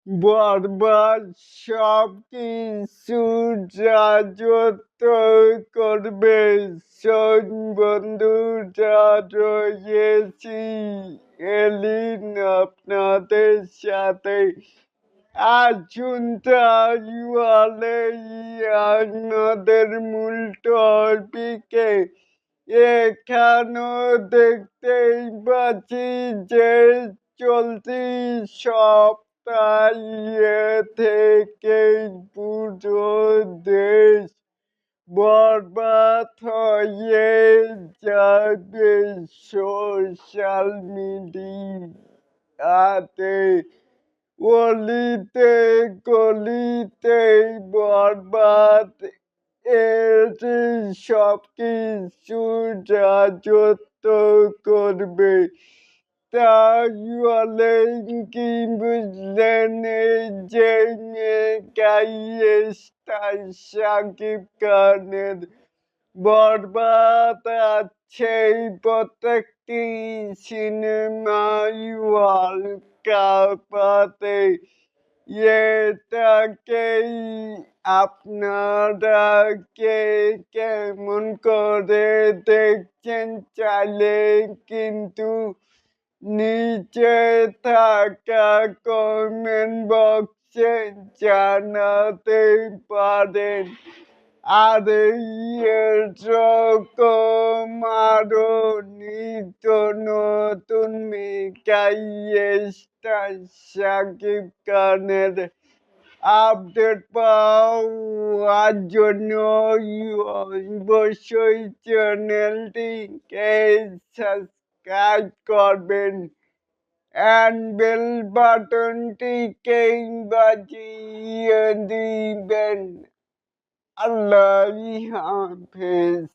বরবাদ সবকিছু রাজত্ব করবে। শোন বন্ধুরা, রয়েছি এলিন আপনাদের সাথে। আসুন তাহলে আমাদের মূল টপিকে। এখানেও দেখতেই পাচ্ছি যে চলতি সপ্তাহে থেকেই পুরো দেশ বরবাদ হয়ে যাবে সোশ্যাল মিডিয়াতে। অলিতে গলিতে বরবাদ এর সবকিছু রাজত্ব করবে। তাহলে কি বুঝলেন? এই যে মেগাই স্টার শাকিব খানের বরবাদ আছে প্রত্যেকটি সিনেমাই ওয়ার্ল্ড কাপাতে। এটাকেই আপনারা কে কেমন করে দেখছেন? চাইলে কিন্তু নিচে থাকা কমেন্ট বক্সে জানাতে পারেন। আর এরকম আরো নিত্য নতুন মেগাই স্টার শাকিব খানের আপডেট পাওয়ার জন্য অবশ্যই চ্যানেলটিকে সাবস্ক্রাইব করবেন and বেল বাটনটিকে বাজিয়ে দিবেন। আল্লাহ হাফেজ।